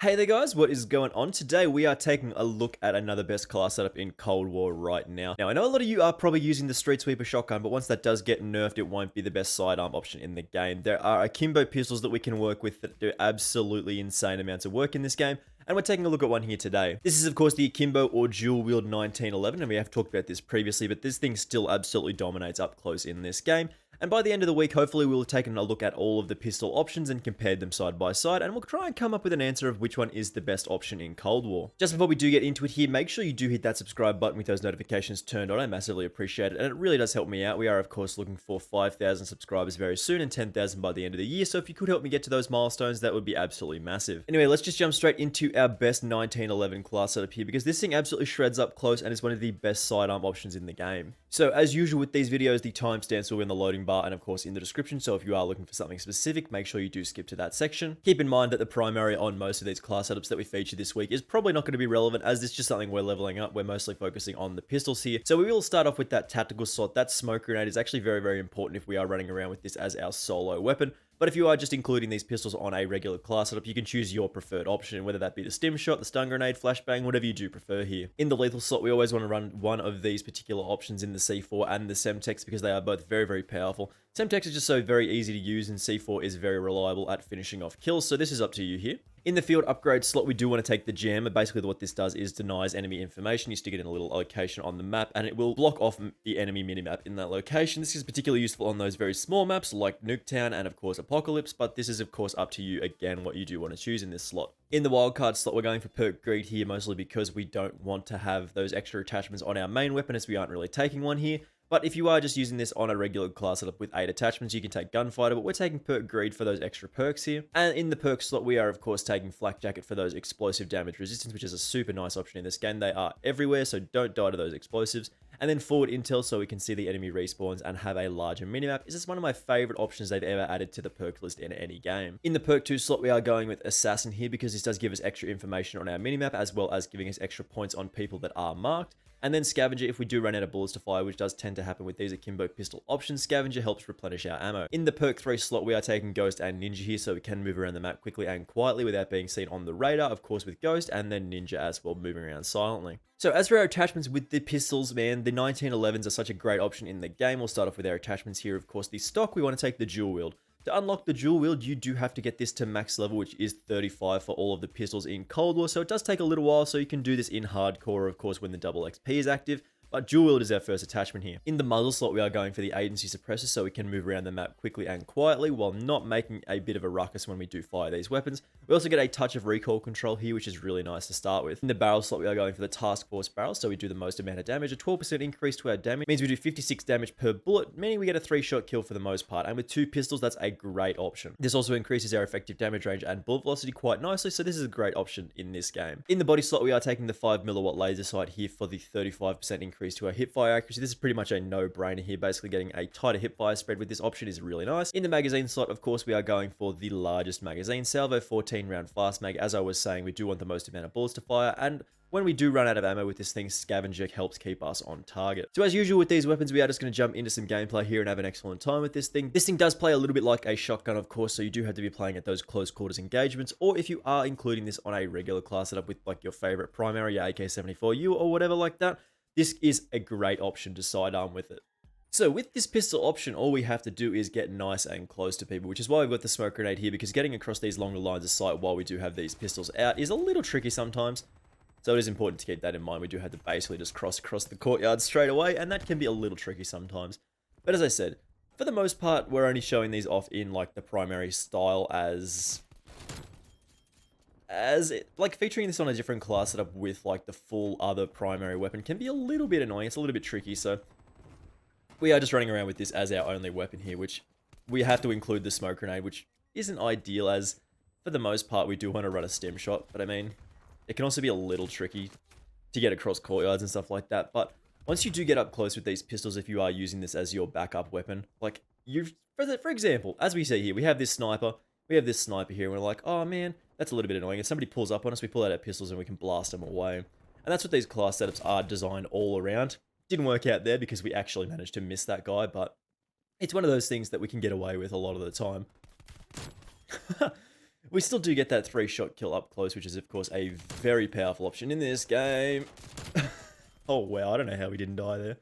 Hey there guys, what is going on? Today we are taking a look at another best class setup in Cold War right now. Now I know a lot of you are probably using the Street Sweeper shotgun, but once that does get nerfed, it won't be the best sidearm option in the game. There are Akimbo pistols that we can work with that do absolutely insane amounts of work in this game, and we're taking a look at one here today. This is of course the Akimbo or Dual Wield 1911, and we have talked about this previously, but this thing still absolutely dominates up close in this game. And by the end of the week, hopefully we'll have taken a look at all of the pistol options and compared them side by side, and we'll try and come up with an answer of which one is the best option in Cold War. Just before we do get into it here, make sure you do hit that subscribe button with those notifications turned on. I massively appreciate it, and it really does help me out. We are, of course, looking for 5,000 subscribers very soon and 10,000 by the end of the year, so if you could help me get to those milestones, that would be absolutely massive. Anyway, let's just jump straight into our best 1911 class setup here, because this thing absolutely shreds up close and is one of the best sidearm options in the game. So, as usual with these videos, the timestamps will be in the loading bar and, of course, in the description, so if you are looking for something specific, make sure you do skip to that section. Keep in mind that the primary on most of these class setups that we feature this week is probably not going to be relevant, as this is just something we're leveling up. We're mostly focusing on the pistols here. So we will start off with that tactical slot. That smoke grenade is actually very, very important if we are running around with this as our solo weapon. But if you are just including these pistols on a regular class setup, you can choose your preferred option, whether that be the stim shot, the stun grenade, flashbang, whatever you do prefer here. In the lethal slot, we always want to run one of these particular options in the C4 and the Semtex because they are both very, very powerful. Semtex is just so very easy to use, and C4 is very reliable at finishing off kills, so this is up to you here. In the field upgrade slot, we do want to take the jammer. Basically, what this does is denies enemy information. You stick it in a little location on the map, and it will block off the enemy minimap in that location. This is particularly useful on those very small maps like Nuketown and, of course, Apocalypse, but this is, of course, up to you, again, what you do want to choose in this slot. In the wildcard slot, we're going for perk greed here, mostly because we don't want to have those extra attachments on our main weapon, as we aren't really taking one here. But if you are just using this on a regular class setup with 8 attachments, you can take Gunfighter, but we're taking Perk Greed for those extra perks here. And in the perk slot, we are of course taking Flak Jacket for those explosive damage resistance, which is a super nice option in this game. They are everywhere, so don't die to those explosives. And then forward intel, so we can see the enemy respawns and have a larger minimap. This is one of my favorite options they've ever added to the perk list in any game. In the perk 2 slot, we are going with Assassin here because this does give us extra information on our minimap, as well as giving us extra points on people that are marked. And then Scavenger, if we do run out of bullets to fire, which does tend to happen with these Akimbo pistol options, Scavenger helps replenish our ammo. In the perk 3 slot, we are taking Ghost and Ninja here, so we can move around the map quickly and quietly without being seen on the radar, of course with Ghost, and then Ninja as well, moving around silently. So as for our attachments with the pistols, man, the 1911s are such a great option in the game. We'll start off with our attachments here. Of course, the stock, we want to take the Dual Wield. To unlock the Dual Wield, you do have to get this to max level, which is 35 for all of the pistols in Cold War, so it does take a little while, so you can do this in hardcore, of course, when the double XP is active. But Dual Wield is our first attachment here. In the muzzle slot, we are going for the agency suppressor, so we can move around the map quickly and quietly while not making a bit of a ruckus when we do fire these weapons. We also get a touch of recoil control here, which is really nice to start with. In the barrel slot, we are going for the task force barrel, so we do the most amount of damage. A 12% increase to our damage means we do 56 damage per bullet, meaning we get a 3-shot kill for the most part. And with 2 pistols, that's a great option. This also increases our effective damage range and bullet velocity quite nicely, so this is a great option in this game. In the body slot, we are taking the 5mm laser sight here for the 35% increase to our hipfire accuracy. This is pretty much a no-brainer here. Basically, getting a tighter hipfire spread with this option is really nice. In the magazine slot, of course, we are going for the largest magazine, Salvo 14-round fast mag. As I was saying, we do want the most amount of bullets to fire, and when we do run out of ammo with this thing, Scavenger helps keep us on target. So as usual with these weapons, we are just going to jump into some gameplay here and have an excellent time with this thing. This thing does play a little bit like a shotgun, of course, so you do have to be playing at those close quarters engagements, or if you are including this on a regular class setup with like your favorite primary, your AK-74U or whatever like that, this is a great option to sidearm with it. So with this pistol option, all we have to do is get nice and close to people, which is why we've got the smoke grenade here, because getting across these longer lines of sight while we do have these pistols out is a little tricky sometimes. So it is important to keep that in mind. We do have to basically just cross across the courtyard straight away, and that can be a little tricky sometimes. But as I said, for the most part, we're only showing these off in like the primary style like featuring this on a different class setup with like the full other primary weapon can be a little bit annoying. It's a little bit tricky, so we are just running around with this as our only weapon here, which we have to include the smoke grenade, which isn't ideal, as for the most part we do want to run a stim shot, but I mean, it can also be a little tricky to get across courtyards and stuff like that. But once you do get up close with these pistols, if you are using this as your backup weapon, like for example, as we see here, we have this sniper here, and we're like, oh man, that's a little bit annoying. If somebody pulls up on us, we pull out our pistols and we can blast them away. And that's what these class setups are designed all around. Didn't work out there because we actually managed to miss that guy, but it's one of those things that we can get away with a lot of the time. We still do get that 3-shot kill up close, which is, of course, a very powerful option in this game. Oh, wow. I don't know how we didn't die there.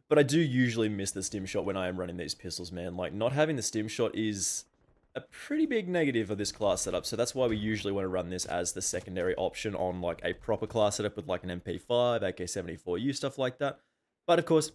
But I do usually miss the stim shot when I am running these pistols, man. Like, not having the stim shot is a pretty big negative of this class setup. So that's why we usually want to run this as the secondary option on, like, a proper class setup with, like, an MP5, AK-74U, stuff like that. But, of course,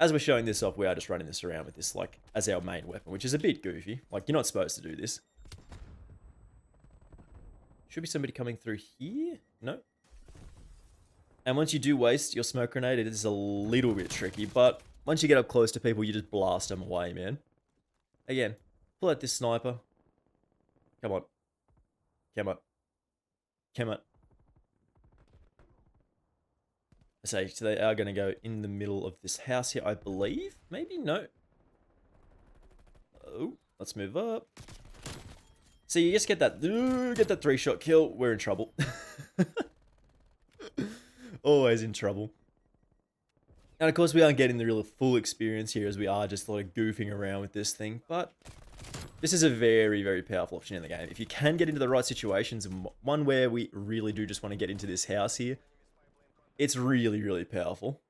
as we're showing this off, we are just running this around with this, like, as our main weapon, which is a bit goofy. Like, you're not supposed to do this. Should be somebody coming through here? No. And once you do waste your smoke grenade, it is a little bit tricky, but once you get up close to people, you just blast them away, man. Again, pull out this sniper. Come on. Come on. Come on. I say, so they are going to go in the middle of this house here, I believe. Maybe? No. Oh, let's move up. So you just get that 3-shot kill. We're in trouble. Always in trouble. And of course we aren't getting the real full experience here as we are just like goofing around with this thing. But this is a very, very powerful option in the game. If you can get into the right situations, and one where we really do just want to get into this house here, it's really, really powerful.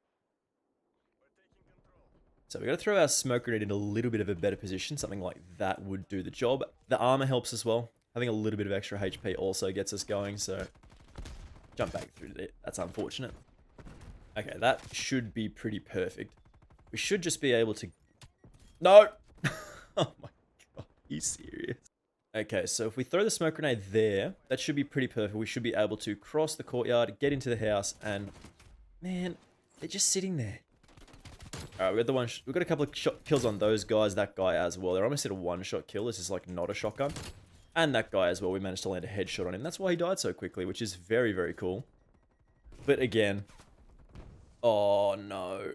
So we've got to throw our smoke grenade in a little bit of a better position. Something like that would do the job. The armor helps as well. Having a little bit of extra HP also gets us going. So jump back through it. That's unfortunate. Okay, that should be pretty perfect. We should just be able to... No! Oh my god, are you serious? Okay, so if we throw the smoke grenade there, that should be pretty perfect. We should be able to cross the courtyard, get into the house, and... Man, they're just sitting there. Alright, we've got a couple of kills on those guys, that guy as well. They're almost at a 1-shot kill. This is like not a shotgun. And that guy as well, we managed to land a headshot on him. That's why he died so quickly, which is very, very cool. But again... Oh no.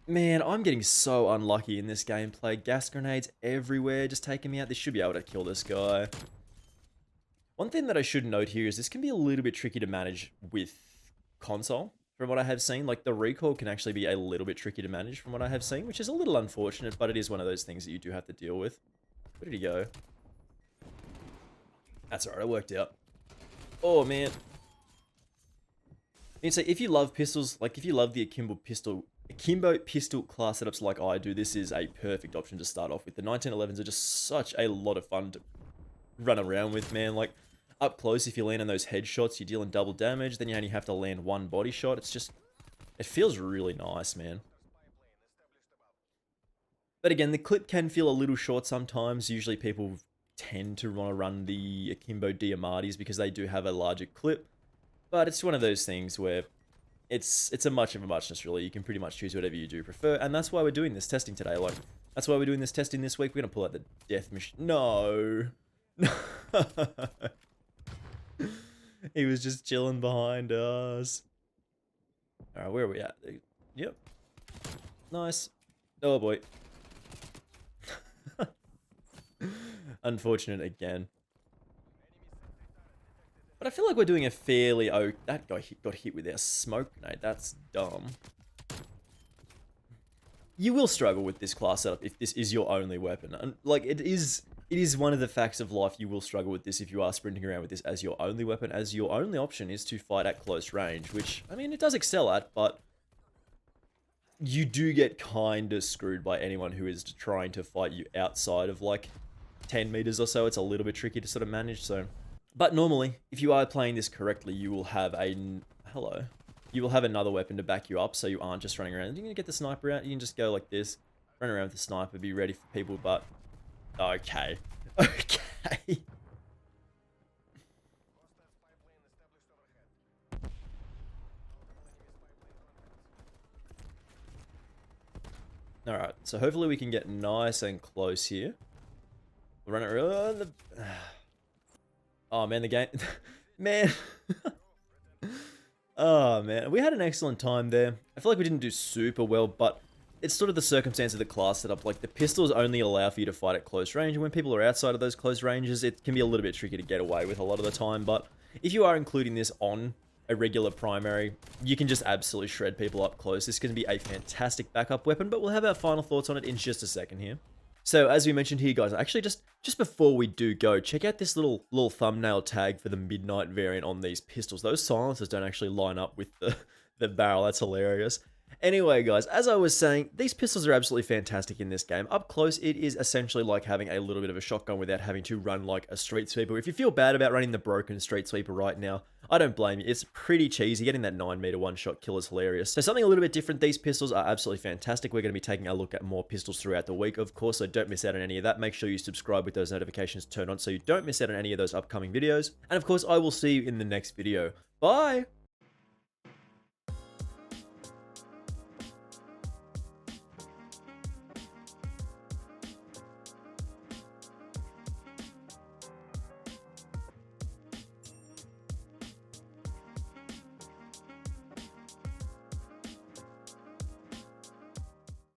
Man, I'm getting so unlucky in this gameplay. Gas grenades everywhere, just taking me out. This should be able to kill this guy. One thing that I should note here is this can be a little bit tricky to manage with console. From what I have seen, like the recoil can actually be a little bit tricky to manage from what I have seen, which is a little unfortunate, but it is one of those things that you do have to deal with. Where did he go? That's alright, it worked out. Oh man. You can say, if you love pistols, like if you love the Akimbo pistol class setups like I do, this is a perfect option to start off with. The 1911s are just such a lot of fun to run around with, man. Like, up close, if you land on those headshots, you're dealing double damage, then you only have to land one body shot. It's just, it feels really nice, man. But again, the clip can feel a little short sometimes. Usually people tend to want to run the Akimbo Diamatis because they do have a larger clip. But it's one of those things where it's a much of a muchness, really. You can pretty much choose whatever you do prefer. And that's why we're doing this testing today. Like, that's why we're doing this testing this week. We're going to pull out the death machine. No. He was just chilling behind us. Alright, where are we at? Yep. Nice. Oh boy. Unfortunate again. But I feel like we're doing a fairly... Oh, that guy got hit with our smoke grenade. That's dumb. You will struggle with this class setup if this is your only weapon. And like, it is one of the facts of life. You will struggle with this if you are sprinting around with this as your only weapon, as your only option is to fight at close range, which, I mean, it does excel at, but you do get kind of screwed by anyone who is trying to fight you outside of, like, 10 meters or so. It's a little bit tricky to sort of manage, so... But normally, if you are playing this correctly, you will have a... Hello. You will have another weapon to back you up, so you aren't just running around. You can get the sniper out, you can just go like this, run around with the sniper, be ready for people, but... Okay. Okay. Alright, so hopefully we can get nice and close here. We'll run it... Oh man, the game... Man... Oh man, we had an excellent time there. I feel like we didn't do super well, but it's sort of the circumstance of the class setup. Like, the pistols only allow for you to fight at close range, and when people are outside of those close ranges, it can be a little bit tricky to get away with a lot of the time. But if you are including this on a regular primary, you can just absolutely shred people up close. This is going to be a fantastic backup weapon, but we'll have our final thoughts on it in just a second here. So as we mentioned here, guys, actually just before we do go, check out this little thumbnail tag for the midnight variant on these pistols. Those silencers don't actually line up with the barrel. That's hilarious. Anyway, guys, as I was saying, these pistols are absolutely fantastic in this game. Up close, it is essentially like having a little bit of a shotgun without having to run like a street sweeper. If you feel bad about running the broken street sweeper right now, I don't blame you. It's pretty cheesy. Getting that 9-meter one-shot kill is hilarious. So something a little bit different. These pistols are absolutely fantastic. We're going to be taking a look at more pistols throughout the week, of course, so don't miss out on any of that. Make sure you subscribe with those notifications turned on so you don't miss out on any of those upcoming videos. And of course, I will see you in the next video. Bye!